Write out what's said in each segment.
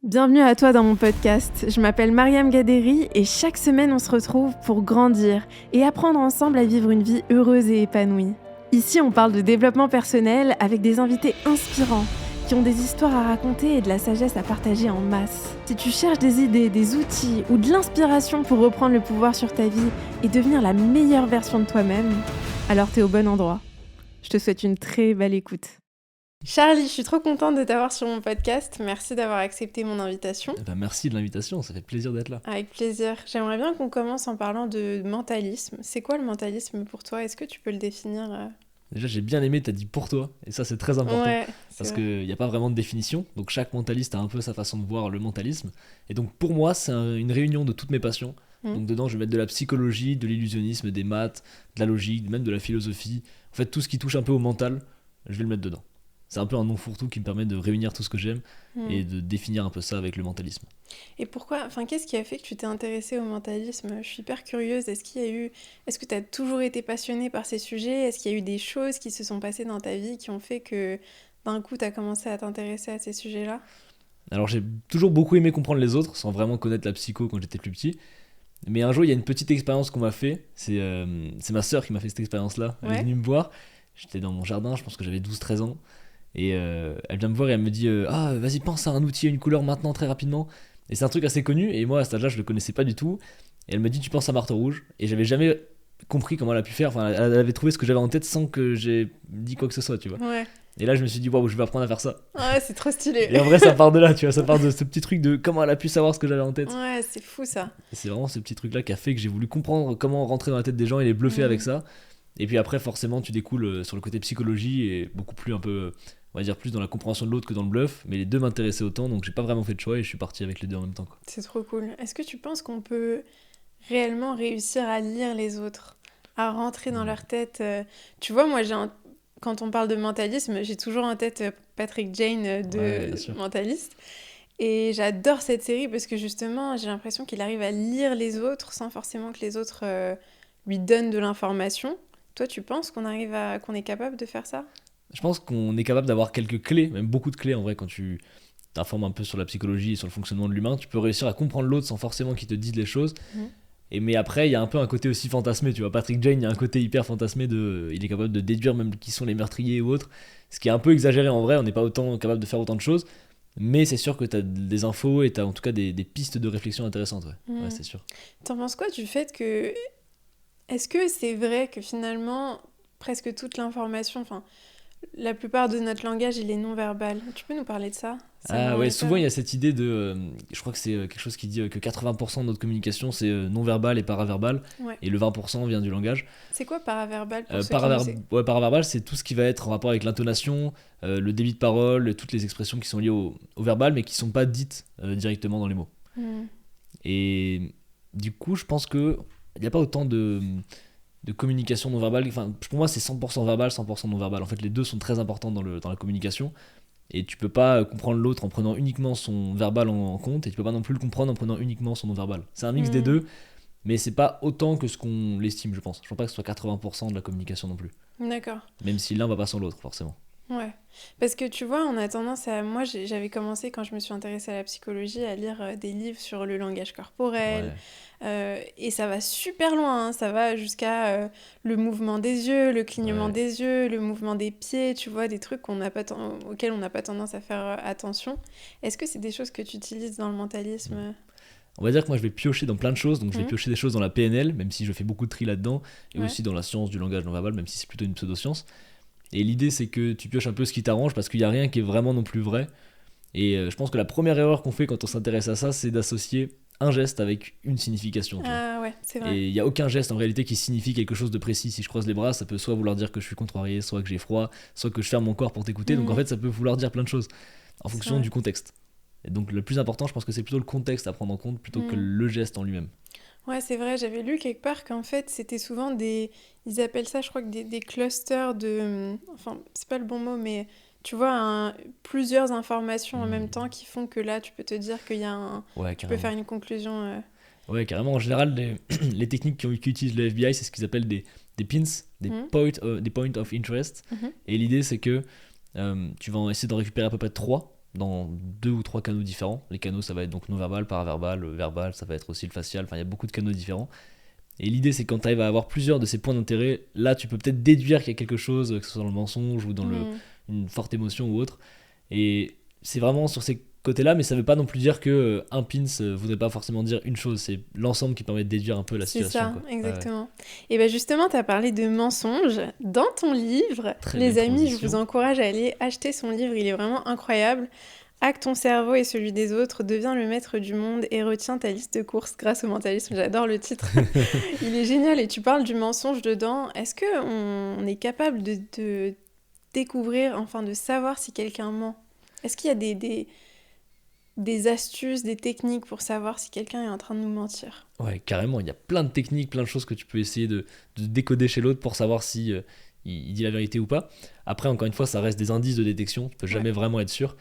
Bienvenue à toi dans mon podcast. Je m'appelle Mariam Gaderi et chaque semaine on se retrouve pour grandir et apprendre ensemble à vivre une vie heureuse et épanouie. Ici on parle de développement personnel avec des invités inspirants qui ont des histoires à raconter et de la sagesse à partager en masse. Si tu cherches des idées, des outils ou de l'inspiration pour reprendre le pouvoir sur ta vie et devenir la meilleure version de toi-même, alors t'es au bon endroit. Je te souhaite une très belle écoute. Charlie, je suis trop contente de t'avoir sur mon podcast. Merci d'avoir accepté mon invitation. Merci de l'invitation, ça fait plaisir d'être là. Avec plaisir. J'aimerais bien qu'on commence en parlant de mentalisme. C'est quoi le mentalisme pour toi ? Est-ce que tu peux le définir ? Déjà, j'ai bien aimé, t'as dit pour toi, et ça c'est très important, Ouais, parce c'est vrai. qu'il n'y a pas vraiment de définition, donc chaque mentaliste a un peu sa façon de voir le mentalisme, et donc pour moi, c'est une réunion de toutes mes passions. Donc dedans, je vais mettre de la psychologie, de l'illusionnisme, des maths, de la logique, même de la philosophie, en fait tout ce qui touche un peu au mental, je vais le mettre dedans. C'est un peu un nom fourre-tout qui me permet de réunir tout ce que j'aime et de définir un peu ça avec le mentalisme. Et pourquoi, qu'est-ce qui a fait que tu t'es intéressée au mentalisme ? Je suis hyper curieuse. Est-ce que tu as toujours été passionnée par ces sujets ? Est-ce qu'il y a eu des choses qui se sont passées dans ta vie qui ont fait que d'un coup tu as commencé à t'intéresser à ces sujets-là ? Alors j'ai toujours beaucoup aimé comprendre les autres, sans vraiment connaître la psycho quand j'étais plus petit. Mais un jour, il y a une petite expérience qu'on m'a fait. C'est ma sœur qui m'a fait cette expérience-là. Elle est venue me voir. J'étais dans mon jardin, je pense que j'avais 12-13 ans. Et elle vient me voir et elle me dit ah, vas-y, pense à un outil, à une couleur maintenant, très rapidement. Et c'est un truc assez connu. Et moi, à cet âge-là, je le connaissais pas du tout. Et elle me dit tu penses à marteau rouge. Et j'avais jamais compris comment elle a pu faire. Enfin, elle avait trouvé ce que j'avais en tête sans que j'ai dit quoi que ce soit, tu vois. Ouais. Et là, je me suis dit waouh, je vais apprendre à faire ça. Ouais, c'est trop stylé. Et en vrai, ça part de là, tu vois. Ça part de ce petit truc de comment elle a pu savoir ce que j'avais en tête. Ouais, c'est fou ça. Et c'est vraiment ce petit truc-là qui a fait que j'ai voulu comprendre comment rentrer dans la tête des gens et les bluffer avec ça. Et puis après, forcément, tu découles sur le côté psychologie et beaucoup plus un peu, on va dire, plus dans la compréhension de l'autre que dans le bluff. Mais les deux m'intéressaient autant, donc j'ai pas vraiment fait de choix et je suis parti avec les deux en même temps, quoi. C'est trop cool. Est-ce que tu penses qu'on peut réellement réussir à lire les autres, à rentrer dans leur tête Tu vois, moi, quand on parle de mentalisme, j'ai toujours en tête Patrick Jane Ouais, bien sûr. Mentaliste. Et j'adore cette série parce que justement, j'ai l'impression qu'il arrive à lire les autres sans forcément que les autres lui donnent de l'information. Toi, tu penses qu'on est capable de faire ça ? Je pense qu'on est capable d'avoir quelques clés, même beaucoup de clés en vrai, quand tu t'informes un peu sur la psychologie et sur le fonctionnement de l'humain. Tu peux réussir à comprendre l'autre sans forcément qu'il te dise les choses. Mais après, il y a un peu un côté aussi fantasmé, tu vois. Patrick Jane, il y a un côté hyper fantasmé il est capable de déduire même qui sont les meurtriers ou autres. Ce qui est un peu exagéré en vrai, on n'est pas autant capable de faire autant de choses. Mais c'est sûr que tu as des infos et tu as en tout cas des pistes de réflexion intéressantes, ouais, c'est sûr. T'en penses quoi du fait que... Est-ce que c'est vrai que finalement, presque toute l'information, la plupart de notre langage, il est non-verbal ? Tu peux nous parler de ça ? Ah ouais, souvent il y a cette idée de... je crois que c'est quelque chose qui dit que 80% de notre communication c'est non-verbal et paraverbal. Ouais. Et le 20% vient du langage. C'est quoi paraverbal pour ceux qui nous écoutent ? Ouais, paraverbal, c'est tout ce qui va être en rapport avec l'intonation, le débit de parole, toutes les expressions qui sont liées au verbal mais qui sont pas dites directement dans les mots. Et du coup, je pense que il n'y a pas autant de communication non verbale. Enfin, pour moi, c'est 100% verbal, 100% non verbal. En fait, les deux sont très importants dans la communication. Et tu peux pas comprendre l'autre en prenant uniquement son verbal en compte, et tu peux pas non plus le comprendre en prenant uniquement son non verbal. C'est un mix des deux, mais c'est pas autant que ce qu'on l'estime, je pense. Je pense pas que ce soit 80% de la communication non plus. D'accord. Même si l'un va pas sans l'autre, forcément. Ouais, parce que tu vois, on a tendance à... Moi, j'avais commencé, quand je me suis intéressée à la psychologie, à lire des livres sur le langage corporel. Et ça va super loin, hein. Ça va jusqu'à le mouvement des yeux, le clignement des yeux, le mouvement des pieds, tu vois, des trucs auxquels on n'a pas tendance à faire attention. Est-ce que c'est des choses que tu utilises dans le mentalisme ? On va dire que moi je vais piocher dans plein de choses, donc je vais piocher des choses dans la PNL, même si je fais beaucoup de tri là-dedans, et aussi dans la science du langage non verbal, même si c'est plutôt une pseudo-science. Et l'idée c'est que tu pioches un peu ce qui t'arrange parce qu'il n'y a rien qui est vraiment non plus vrai. Et je pense que la première erreur qu'on fait quand on s'intéresse à ça, c'est d'associer un geste avec une signification. Ah ouais, c'est vrai. Et il n'y a aucun geste en réalité qui signifie quelque chose de précis. Si je croise les bras, ça peut soit vouloir dire que je suis contrarié, soit que j'ai froid, soit que je ferme mon corps pour t'écouter. Donc en fait, ça peut vouloir dire plein de choses en fonction du contexte. Et donc le plus important, je pense que c'est plutôt le contexte à prendre en compte plutôt que le geste en lui-même. Ouais, c'est vrai, j'avais lu quelque part qu'en fait, c'était souvent ils appellent ça, je crois, que des clusters de... Enfin, c'est pas le bon mot, mais tu vois, plusieurs informations en même temps qui font que là, tu peux te dire qu'il y a un... Ouais, tu peux faire une conclusion... Ouais, carrément. En général, les techniques qu'utilise le FBI, c'est ce qu'ils appellent des pins, des point of interest. Et l'idée, c'est que tu vas essayer d'en récupérer à peu près 3. dans 2 ou 3 canaux différents. Les canaux, ça va être donc non-verbal, paraverbal, verbal, ça va être aussi le facial, enfin il y a beaucoup de canaux différents. Et l'idée, c'est que quand tu arrives à avoir plusieurs de ces points d'intérêt, là, tu peux peut-être déduire qu'il y a quelque chose, que ce soit dans le mensonge ou dans une forte émotion ou autre. Et c'est vraiment sur ces côtés-là, mais ça veut pas non plus dire que un pins voudrait pas forcément dire une chose. C'est l'ensemble qui permet de déduire un peu la situation. C'est ça, quoi. exactement. Ouais. Et bien justement, tu as parlé de mensonges dans ton livre. Très les belle amis, transition. je vous encourage à aller acheter son livre, il est vraiment incroyable. Hack ton cerveau et celui des autres, deviens le maître du monde et retiens ta liste de courses grâce au mentalisme. J'adore le titre. Il est génial et tu parles du mensonge dedans. Est-ce qu'on est capable de découvrir, enfin de savoir si quelqu'un ment? Est-ce qu'il y a des astuces, des techniques pour savoir si quelqu'un est en train de nous mentir? Ouais, carrément, il y a plein de techniques, plein de choses que tu peux essayer de décoder chez l'autre pour savoir si il dit la vérité ou pas. Après, encore une fois, ça reste des indices de détection, tu peux jamais vraiment être sûr.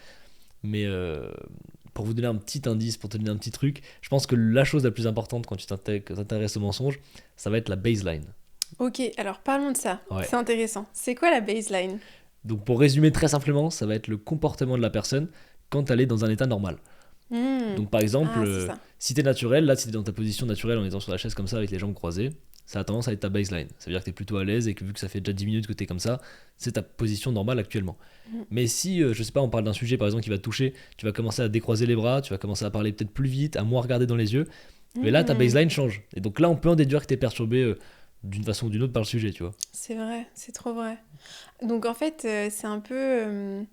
Mais pour vous donner un petit indice, pour te donner un petit truc, je pense que la chose la plus importante quand tu t'intéresses au mensonge, ça va être la baseline. Ok, alors parlons de ça, Ouais. c'est intéressant. C'est quoi la baseline? Donc pour résumer très simplement, ça va être le comportement de la personne quand elle est dans un état normal. Donc par exemple, si t'es naturel, là si t'es dans ta position naturelle en étant sur la chaise comme ça avec les jambes croisées, ça a tendance à être ta baseline. Ça veut dire que t'es plutôt à l'aise et que vu que ça fait déjà 10 minutes que t'es comme ça, c'est ta position normale actuellement. Mais si, je sais pas, on parle d'un sujet par exemple qui va te toucher, tu vas commencer à décroiser les bras, tu vas commencer à parler peut-être plus vite, à moins regarder dans les yeux, mais là ta baseline change. Et donc là on peut en déduire que t'es perturbé d'une façon ou d'une autre par le sujet, tu vois. C'est vrai, c'est trop vrai. Donc en fait, c'est un peu...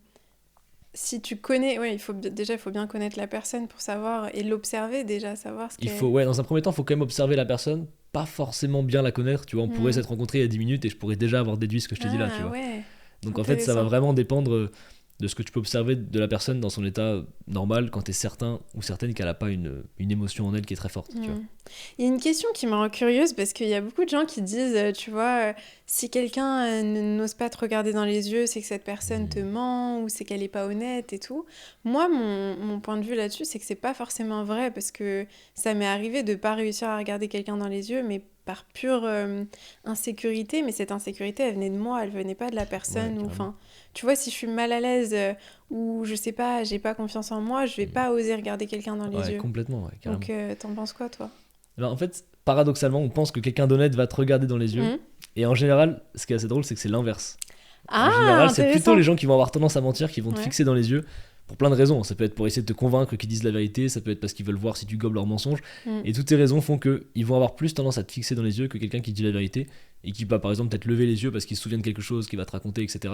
si tu connais... Ouais, il faut bien connaître la personne pour savoir et l'observer déjà, savoir ce qu'elle... Dans un premier temps, il faut quand même observer la personne, pas forcément bien la connaître, tu vois. On pourrait s'être rencontrés il y a 10 minutes et je pourrais déjà avoir déduit ce que je t'ai dit là, tu vois. Ouais. Donc en fait, ça va vraiment dépendre de ce que tu peux observer de la personne dans son état normal quand tu es certain ou certaine qu'elle n'a pas une émotion en elle qui est très forte, tu vois. Il y a une question qui me rend curieuse parce qu'il y a beaucoup de gens qui disent, tu vois, si quelqu'un n'ose pas te regarder dans les yeux, c'est que cette personne te ment ou c'est qu'elle n'est pas honnête et tout. Moi, mon point de vue là-dessus, c'est que c'est pas forcément vrai parce que ça m'est arrivé de pas réussir à regarder quelqu'un dans les yeux, mais par pure insécurité, mais cette insécurité, elle venait de moi, elle venait pas de la personne. Ou, enfin, tu vois, si je suis mal à l'aise ou je sais pas, j'ai pas confiance en moi, je vais pas oser regarder quelqu'un dans les yeux. Complètement, carrément. Donc, t'en penses quoi, toi? Alors, en fait, paradoxalement, on pense que quelqu'un d'honnête va te regarder dans les yeux. Et en général, ce qui est assez drôle, c'est que c'est l'inverse. En général, c'est plutôt les gens qui vont avoir tendance à mentir, qui vont te fixer dans les yeux. Pour plein de raisons, ça peut être pour essayer de te convaincre qu'ils disent la vérité, ça peut être parce qu'ils veulent voir si tu gobes leurs mensonges, et toutes ces raisons font qu'ils vont avoir plus tendance à te fixer dans les yeux que quelqu'un qui dit la vérité, et qui va par exemple peut-être lever les yeux parce qu'il se souvient de quelque chose, qu'il va te raconter, etc.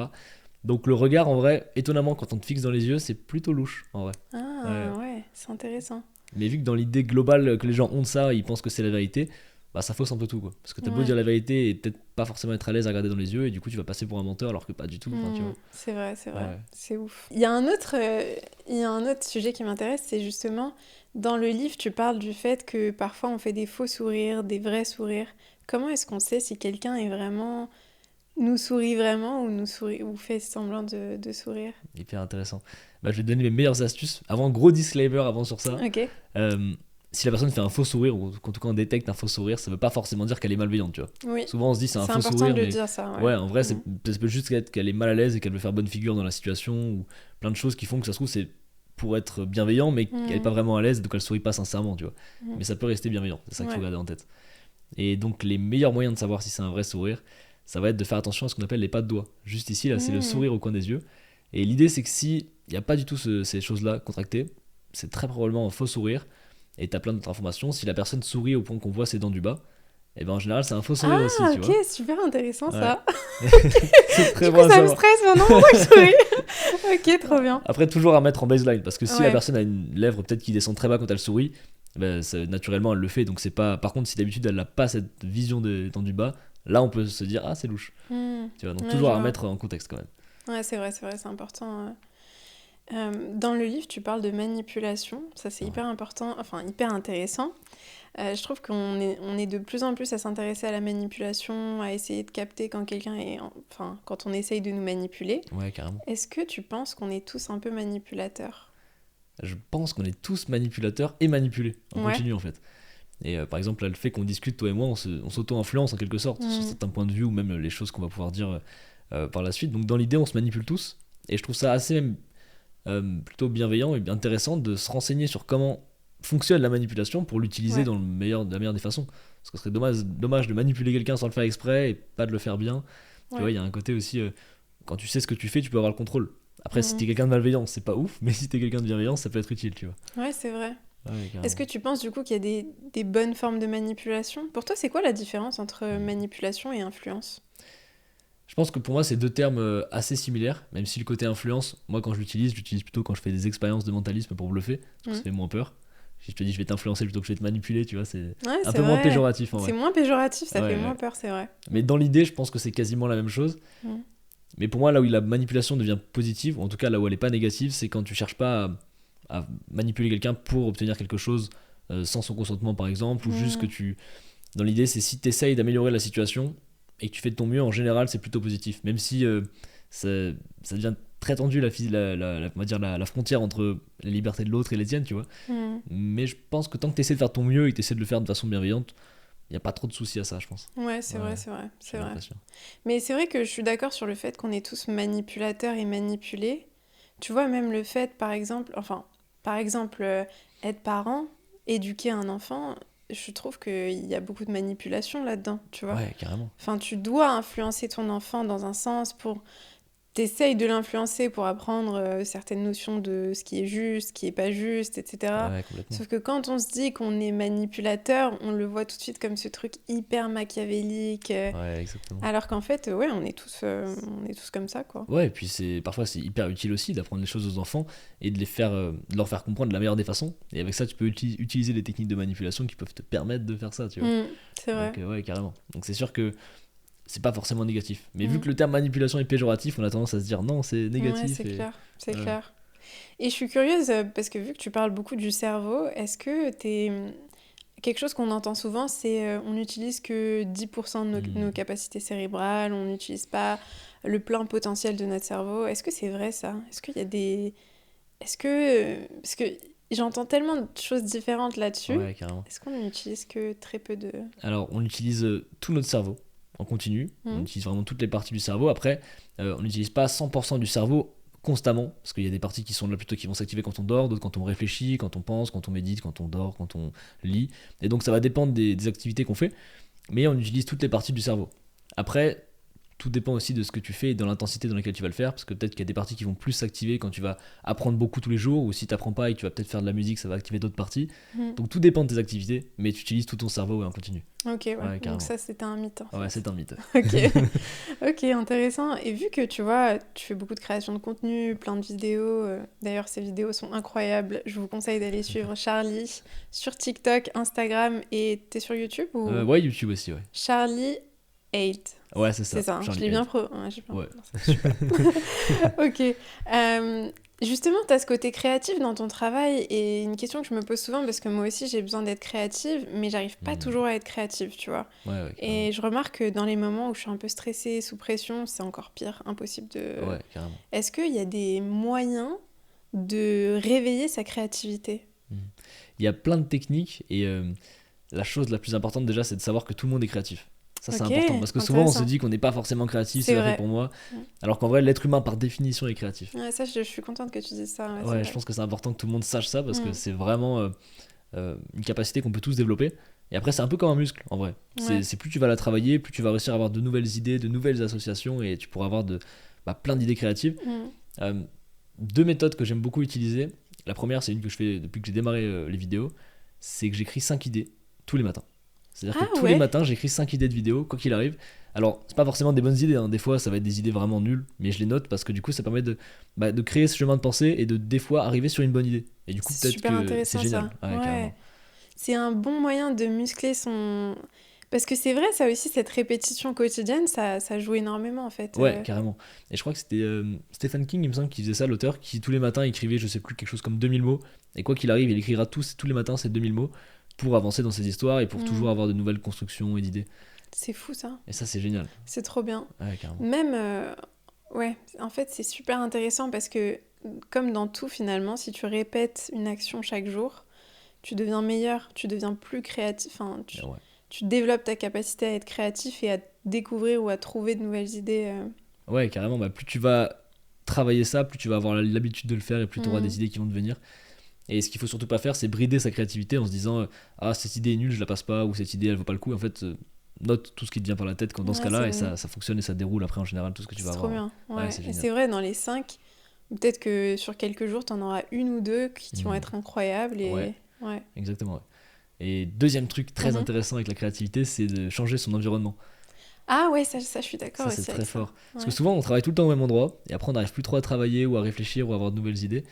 Donc le regard, en vrai, étonnamment, quand on te fixe dans les yeux, c'est plutôt louche, en vrai. Ouais, c'est intéressant. Mais vu que dans l'idée globale que les gens ont de ça, ils pensent que c'est la vérité, bah ça fausse un peu tout, quoi. Parce que t'as beau dire la vérité et peut-être pas forcément être à l'aise à regarder dans les yeux, et du coup tu vas passer pour un menteur alors que pas du tout. Tu vois. C'est vrai, c'est ouf. Il y a un autre sujet qui m'intéresse, c'est justement, dans le livre, tu parles du fait que parfois on fait des faux sourires, des vrais sourires. Comment est-ce qu'on sait si quelqu'un est vraiment... nous sourit vraiment ou fait semblant de sourire? Hyper intéressant. Bah, je vais te donner mes meilleures astuces. Avant, gros disclaimer avant sur ça. Ok. Si la personne fait un faux sourire, ou en tout cas on détecte un faux sourire, ça veut pas forcément dire qu'elle est malveillante, tu vois. Oui. Souvent on se dit c'est un faux sourire. C'est important de dire ça. Ouais, en vrai, ça peut juste être qu'elle est mal à l'aise et qu'elle veut faire bonne figure dans la situation, ou plein de choses qui font que ça se trouve c'est pour être bienveillant, mais qu'elle est pas vraiment à l'aise, donc elle sourit pas sincèrement, tu vois. Mais ça peut rester bienveillant, c'est ça qu'il faut garder en tête. Et donc les meilleurs moyens de savoir si c'est un vrai sourire, ça va être de faire attention à ce qu'on appelle les pas de doigts. Juste ici, là, c'est le sourire au coin des yeux. Et l'idée, c'est que si il n'y a pas du tout ces choses-là contractées, c'est très probablement un faux sourire. Et t'as plein d'autres informations. Si la personne sourit au point qu'on voit ses dents du bas, et ben en général, c'est un faux sourire aussi, tu vois. Ok, super intéressant ça. C'est très bon. Ça me stresse maintenant, pourquoi je souris. Ok, trop bien. Après, toujours à mettre en baseline, parce que si la personne a une lèvre peut-être qui descend très bas quand elle sourit, ben, naturellement, elle le fait. Donc c'est pas. Par contre, si d'habitude elle n'a pas cette vision des dents du bas, là on peut se dire ah c'est louche. Tu vois, donc toujours à mettre en contexte quand même. Ouais, c'est vrai, c'est important. Dans le livre, tu parles de manipulation. Ça, c'est hyper important, enfin hyper intéressant. Je trouve qu'on est de plus en plus à s'intéresser à la manipulation, à essayer de capter quand quelqu'un est... Enfin, quand on essaye de nous manipuler. Ouais, carrément. Est-ce que tu penses qu'on est tous un peu manipulateurs ? Je pense qu'on est tous manipulateurs et manipulés en continu en fait. Et par exemple, là, le fait qu'on discute, toi et moi, on s'auto-influence en quelque sorte sur certains points de vue ou même les choses qu'on va pouvoir dire par la suite. Donc dans l'idée, on se manipule tous. Et je trouve ça assez même plutôt bienveillant et intéressant de se renseigner sur comment fonctionne la manipulation pour l'utiliser dans de la meilleure des façons. Parce que ce serait dommage de manipuler quelqu'un sans le faire exprès et pas de le faire bien. Tu vois, il y a un côté aussi, quand tu sais ce que tu fais, tu peux avoir le contrôle. Après, si t'es quelqu'un de malveillant, c'est pas ouf, mais si t'es quelqu'un de bienveillant, ça peut être utile, tu vois. Ouais, c'est vrai. Ouais, Est-ce que tu penses du coup qu'il y a des bonnes formes de manipulation? Pour toi, c'est quoi la différence entre manipulation et influence? Je pense que pour moi, c'est deux termes assez similaires, même si le côté influence, moi quand je l'utilise plutôt quand je fais des expériences de mentalisme pour bluffer, parce que ça fait moins peur. Si je te dis je vais t'influencer plutôt que je vais te manipuler, tu vois, c'est un peu moins péjoratif en vrai. C'est moins péjoratif, ça fait moins peur, c'est vrai. Mais dans l'idée, je pense que c'est quasiment la même chose. Mais pour moi, là où la manipulation devient positive, ou en tout cas là où elle n'est pas négative, c'est quand tu cherches pas à manipuler quelqu'un pour obtenir quelque chose sans son consentement par exemple, ou juste que tu... Dans l'idée, c'est si tu essayes d'améliorer la situation et que tu fais de ton mieux, en général, c'est plutôt positif. Même si ça devient très tendu on va dire la frontière entre la liberté de l'autre et les tiennes, tu vois. Mais je pense que tant que tu essaies de faire ton mieux et que tu essaies de le faire de façon bienveillante, il n'y a pas trop de soucis à ça, je pense. Ouais, c'est vrai. Mais c'est vrai que je suis d'accord sur le fait qu'on est tous manipulateurs et manipulés. Tu vois, même le fait, par exemple, être parent, éduquer un enfant, je trouve qu'il y a beaucoup de manipulation là-dedans, tu vois. Ouais, carrément. Enfin, tu dois influencer ton enfant dans un sens pour... T'essayes de l'influencer pour apprendre certaines notions de ce qui est juste, ce qui est pas juste, etc. Ouais, complètement. Sauf que quand on se dit qu'on est manipulateur, on le voit tout de suite comme ce truc hyper machiavélique. Ouais, exactement. Alors qu'en fait, on est tous comme ça, quoi. Ouais, et puis parfois c'est hyper utile aussi d'apprendre les choses aux enfants et de leur faire comprendre de la meilleure des façons. Et avec ça, tu peux utiliser des techniques de manipulation qui peuvent te permettre de faire ça, tu vois. C'est vrai. Donc, ouais, carrément. Donc c'est sûr que c'est pas forcément négatif. Mais vu que le terme manipulation est péjoratif, on a tendance à se dire non, c'est négatif. Ouais, c'est clair. Et je suis curieuse, parce que vu que tu parles beaucoup du cerveau, est-ce que quelque chose qu'on entend souvent, c'est on n'utilise que 10% de nos capacités cérébrales, on n'utilise pas le plein potentiel de notre cerveau. Est-ce que c'est vrai ça? Est-ce qu'il y a des... parce que j'entends tellement de choses différentes là-dessus. Ouais, carrément. Est-ce qu'on n'utilise que très peu de... Alors, on utilise tout notre cerveau en continu. On utilise vraiment toutes les parties du cerveau. Après, on n'utilise pas 100% du cerveau constamment, parce qu'il y a des parties qui sont là plutôt qui vont s'activer quand on dort, d'autres quand on réfléchit, quand on pense, quand on médite, quand on dort, quand on lit. Et donc ça va dépendre des activités qu'on fait, mais on utilise toutes les parties du cerveau. Après, tout dépend aussi de ce que tu fais et de l'intensité dans laquelle tu vas le faire, parce que peut-être qu'il y a des parties qui vont plus s'activer quand tu vas apprendre beaucoup tous les jours, ou si tu n'apprends pas et que tu vas peut-être faire de la musique, ça va activer d'autres parties. Donc tout dépend de tes activités, mais tu utilises tout ton cerveau en continu. Ok, donc ça c'était un mythe. En fait. Ouais, c'est un mythe. Ok, intéressant. Et vu que tu vois, tu fais beaucoup de création de contenu, plein de vidéos, d'ailleurs ces vidéos sont incroyables, je vous conseille d'aller suivre Charlie sur TikTok, Instagram, et t'es sur YouTube ou... Ouais, YouTube aussi, ouais. Charlie 8. Ouais, c'est ça. C'est ça, je l'ai bien pro. Ouais, j'ai bien... Ouais. Non, c'est super. Ok. Justement, tu as ce côté créatif dans ton travail, et une question que je me pose souvent, parce que moi aussi j'ai besoin d'être créative, mais j'arrive pas toujours à être créative, tu vois. Ouais, et je remarque que dans les moments où je suis un peu stressée, sous pression, c'est encore pire, impossible de... Ouais, carrément. Est-ce qu'il y a des moyens de réveiller sa créativité? Il y a plein de techniques, et la chose la plus importante déjà, c'est de savoir que tout le monde est créatif. Ça, c'est important, parce que souvent on se dit qu'on n'est pas forcément créatif, c'est vrai pour moi, alors qu'en vrai l'être humain par définition est créatif. Ouais, ça je suis contente que tu dises ça. Ouais, je pense que c'est important que tout le monde sache ça, parce que c'est vraiment une capacité qu'on peut tous développer. Et après c'est un peu comme un muscle en vrai. C'est plus tu vas la travailler, plus tu vas réussir à avoir de nouvelles idées, de nouvelles associations, et tu pourras avoir plein d'idées créatives. Deux méthodes que j'aime beaucoup utiliser. La première, c'est une que je fais depuis que j'ai démarré les vidéos, c'est que j'écris 5 idées tous les matins. C'est-à-dire que tous les matins, j'écris 5 idées de vidéos, quoi qu'il arrive. Alors, c'est pas forcément des bonnes idées, hein. Des fois, ça va être des idées vraiment nulles, mais je les note parce que du coup, ça permet de créer ce chemin de pensée et de, des fois, arriver sur une bonne idée. Et du coup, c'est peut-être que c'est génial. Ouais. C'est un bon moyen de muscler son... Parce que c'est vrai, ça aussi, cette répétition quotidienne, ça joue énormément, en fait. Ouais, carrément. Et je crois que c'était Stephen King, il me semble, qui faisait ça, l'auteur, qui tous les matins écrivait, je sais plus, quelque chose comme 2000 mots. Et quoi qu'il arrive, il écrira tous les matins ces 2000 mots pour avancer dans ses histoires et pour toujours avoir de nouvelles constructions et d'idées. C'est fou, ça. Et ça, c'est génial. C'est trop bien. Ouais, carrément. Même, en fait, c'est super intéressant parce que, comme dans tout, finalement, si tu répètes une action chaque jour, tu deviens meilleur, tu deviens plus créatif, enfin, tu développes ta capacité à être créatif et à découvrir ou à trouver de nouvelles idées. Ouais, carrément. Plus tu vas travailler ça, plus tu vas avoir l'habitude de le faire et plus tu auras des idées qui vont te venir. Et ce qu'il faut surtout pas faire, c'est brider sa créativité en se disant ah, cette idée est nulle, je la passe pas, ou cette idée elle vaut pas le coup. En fait, note tout ce qui te vient par la tête dans ce cas-là, et ça fonctionne et ça déroule après en général tout ce que tu vas avoir. C'est trop bien. Ouais. C'est et c'est vrai, dans les 5, peut-être que sur quelques jours, t'en auras une ou deux qui vont être incroyables. Et... Ouais. Exactement. Ouais. Et deuxième truc très intéressant avec la créativité, c'est de changer son environnement. Ah ouais, ça je suis d'accord. Ça, c'est très fort. Parce que souvent, on travaille tout le temps au même endroit, et après, on n'arrive plus trop à travailler ou à réfléchir ou à avoir de nouvelles idées.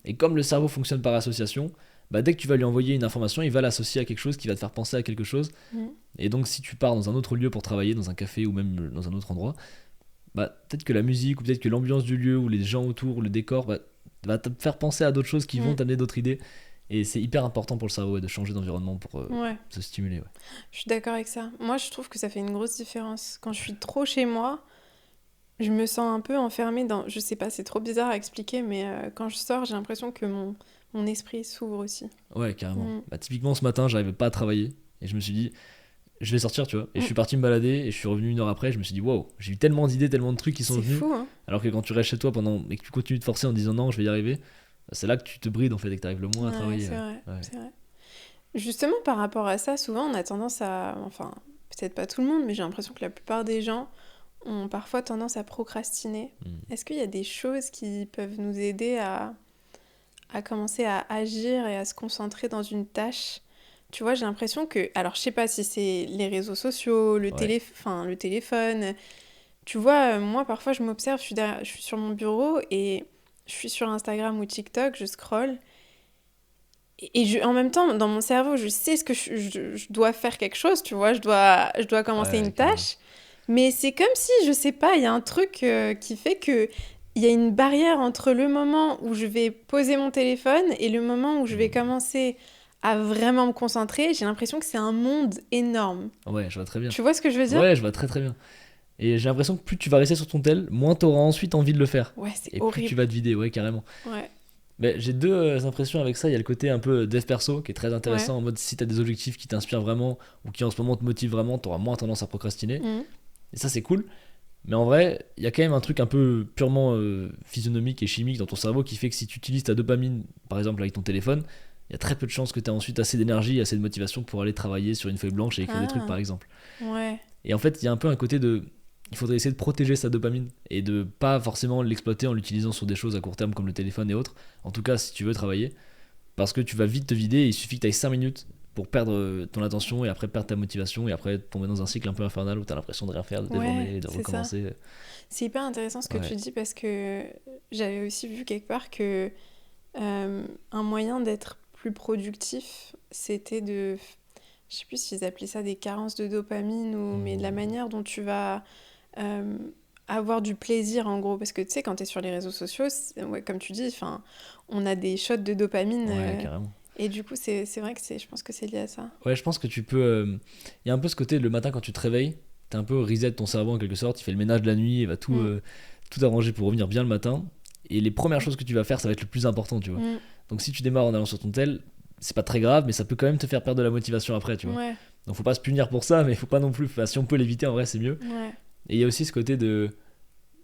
Et comme le cerveau fonctionne par association, dès que tu vas lui envoyer une information, il va l'associer à quelque chose qui va te faire penser à quelque chose. Et donc, si tu pars dans un autre lieu pour travailler, dans un café ou même dans un autre endroit, peut-être que la musique, ou peut-être que l'ambiance du lieu, ou les gens autour, le décor, va te faire penser à d'autres choses qui vont t'amener d'autres idées. Et c'est hyper important pour le cerveau de changer d'environnement pour se stimuler. Ouais. Je suis d'accord avec ça. Moi, je trouve que ça fait une grosse différence. Quand je suis trop chez moi, je me sens un peu enfermée dans... Je sais pas, c'est trop bizarre à expliquer, mais quand je sors, j'ai l'impression que mon esprit s'ouvre aussi. Ouais, carrément. Typiquement, ce matin, j'arrivais pas à travailler. Et je me suis dit, je vais sortir, tu vois. Et je suis parti me balader et je suis revenu une heure après. Je me suis dit, waouh, j'ai eu tellement d'idées, tellement de trucs qui sont venus. C'est fou, hein. Alors que quand tu restes chez toi et que tu continues de forcer en disant non, je vais y arriver, c'est là que tu te brides en fait et que tu arrives le moins à travailler. C'est vrai. Justement, par rapport à ça, souvent on a tendance à... Enfin, peut-être pas tout le monde, mais j'ai l'impression que la plupart des gens ont parfois tendance à procrastiner. Est-ce qu'il y a des choses qui peuvent nous aider à commencer à agir et à se concentrer dans une tâche ? Tu vois, j'ai l'impression que... Alors, je sais pas si c'est les réseaux sociaux, le téléphone. Tu vois, moi, parfois, je m'observe, je suis sur mon bureau et je suis sur Instagram ou TikTok, je scrolle. Et en même temps, dans mon cerveau, je sais ce que je dois faire quelque chose, tu vois, je dois commencer une tâche. Mais c'est comme si, je sais pas, il y a un truc qui fait que il y a une barrière entre le moment où je vais poser mon téléphone et le moment où je vais commencer à vraiment me concentrer. J'ai l'impression que c'est un monde énorme. Ouais, je vois très bien. Tu vois ce que je veux dire ? Ouais, je vois très très bien. Et j'ai l'impression que plus tu vas rester sur ton tel, moins tu auras ensuite envie de le faire. Ouais, c'est horrible. Et plus tu vas te vider, ouais, carrément. Ouais. Mais j'ai deux impressions avec ça. Il y a le côté un peu dev perso qui est très intéressant, en mode si t'as des objectifs qui t'inspirent vraiment ou qui en ce moment te motivent vraiment, t'auras moins tendance à procrastiner. Et ça, c'est cool. Mais en vrai, il y a quand même un truc un peu purement physionomique et chimique dans ton cerveau qui fait que si tu utilises ta dopamine, par exemple avec ton téléphone, il y a très peu de chances que tu aies ensuite assez d'énergie, assez de motivation pour aller travailler sur une feuille blanche et écrire des trucs, par exemple. Ouais. Et en fait, il y a un peu un côté de... Il faudrait essayer de protéger sa dopamine et de pas forcément l'exploiter en l'utilisant sur des choses à court terme comme le téléphone et autres. En tout cas, si tu veux travailler, parce que tu vas vite te vider et il suffit que tu ailles 5 minutes pour perdre ton attention et après perdre ta motivation et après tomber dans un cycle un peu infernal où tu as l'impression de rien faire, de déborder, de recommencer. C'est hyper intéressant ce que tu dis parce que j'avais aussi vu quelque part que un moyen d'être plus productif, c'était de... Je sais plus s'ils appelaient ça des carences de dopamine mais de la manière dont tu vas avoir du plaisir en gros, parce que tu sais quand t'es sur les réseaux sociaux, comme tu dis, on a des shots de dopamine carrément. Et du coup c'est vrai que je pense que c'est lié à ça. Ouais, je pense que tu peux il y a un peu ce côté le matin quand tu te réveilles, t'as un peu reset ton cerveau en quelque sorte, il fait le ménage de la nuit, il va tout arranger pour revenir bien le matin, et les premières choses que tu vas faire ça va être le plus important, tu vois. Donc si tu démarres en allant sur ton tel, c'est pas très grave, mais ça peut quand même te faire perdre de la motivation après, tu vois. Donc faut pas se punir pour ça, mais faut pas non plus, si on peut l'éviter en vrai c'est mieux. Et il y a aussi ce côté de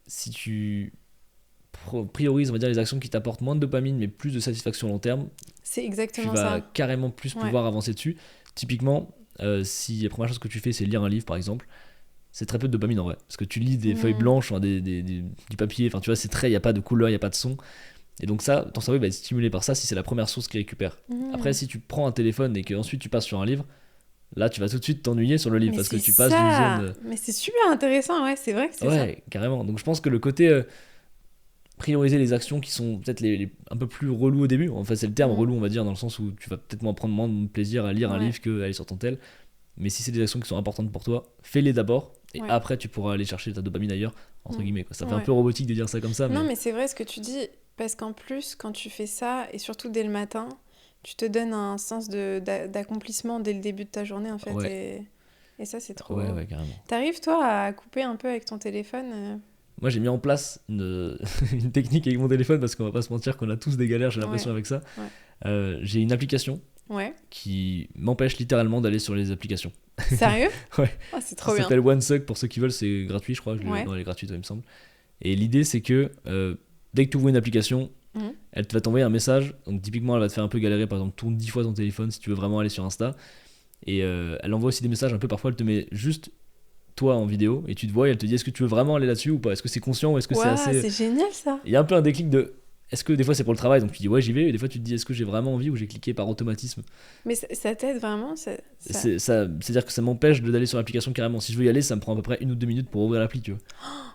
si tu priorises on va dire les actions qui t'apportent moins de dopamine mais plus de satisfaction à long terme, c'est exactement tu vas ça. carrément plus pouvoir avancer dessus. Typiquement si la première chose que tu fais c'est lire un livre par exemple, c'est très peu de dopamine en vrai, parce que tu lis des feuilles blanches, du papier, enfin tu vois, c'est très, il y a pas de couleur, il y a pas de son. Et donc ça, ton cerveau va être stimulé par ça si c'est la première source qu'il récupère. Après, si tu prends un téléphone et qu'ensuite tu passes sur un livre, là tu vas tout de suite t'ennuyer sur le livre parce que tu passes d'une zone... Mais c'est super intéressant, ouais, c'est vrai que c'est ça. Ouais, carrément. Donc je pense que le côté prioriser les actions qui sont peut-être les un peu plus relous au début, en fait c'est le terme relou on va dire, dans le sens où tu vas peut-être prendre moins de plaisir à lire un livre qu'à aller sur ton tel. Mais si c'est des actions qui sont importantes pour toi, fais-les d'abord et après tu pourras aller chercher ta dopamine ailleurs, entre guillemets, quoi. Ça fait un peu robotique de dire ça comme ça. Non mais c'est vrai ce que tu dis. Parce qu'en plus, quand tu fais ça, et surtout dès le matin, tu te donnes un sens d'accomplissement dès le début de ta journée, en fait. Et ça, c'est trop... Ouais, carrément. T'arrives, toi, à couper un peu avec ton téléphone Moi, j'ai mis en place une technique avec mon téléphone, parce qu'on va pas se mentir qu'on a tous des galères, j'ai l'impression, avec ça. J'ai une application qui m'empêche littéralement d'aller sur les applications. Sérieux? Ouais. Oh, c'est trop bien. Ça s'appelle OneSuck, pour ceux qui veulent, c'est gratuit, je crois. Elle est gratuite, il me semble. Et l'idée, c'est que... dès que tu ouvres une application, Mhm. elle va t'envoyer un message. Donc typiquement, elle va te faire un peu galérer. Par exemple, tourne 10 fois ton téléphone si tu veux vraiment aller sur Insta. Et elle envoie aussi des messages un peu. Parfois, elle te met juste toi en vidéo et tu te vois et elle te dit est-ce que tu veux vraiment aller là-dessus ou pas. Est-ce que c'est conscient ou est-ce que c'est Waouh, assez. c'est génial ça. Il y a un peu un déclic de. Est-ce que des fois c'est pour le travail donc tu dis ouais j'y vais et des fois tu te dis est-ce que j'ai vraiment envie ou j'ai cliqué par automatisme. Mais ça t'aide vraiment C'est-à-dire que ça m'empêche d'aller sur l'application carrément. Si je veux y aller, ça me prend à peu près 1 ou 2 minutes pour ouvrir l'appli, tu vois.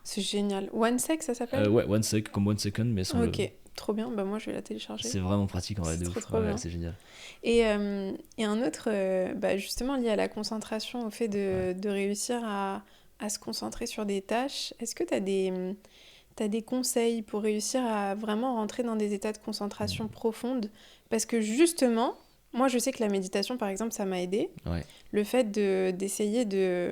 C'est génial. OneSec, ça s'appelle? Ouais, comme one second, mais sans le. Ok, trop bien. Bah moi, je vais la télécharger. C'est vraiment pratique en vrai, C'est de trop, ouf. trop Ouais, bien. c'est génial. Et un autre, bah, justement lié à la concentration, au fait Ouais. de réussir à se concentrer sur des tâches, est-ce que t'as des conseils pour réussir à vraiment rentrer dans des états de concentration profonde? Parce que justement, moi je sais que la méditation par exemple ça m'a aidé. Ouais. Le fait d'essayer de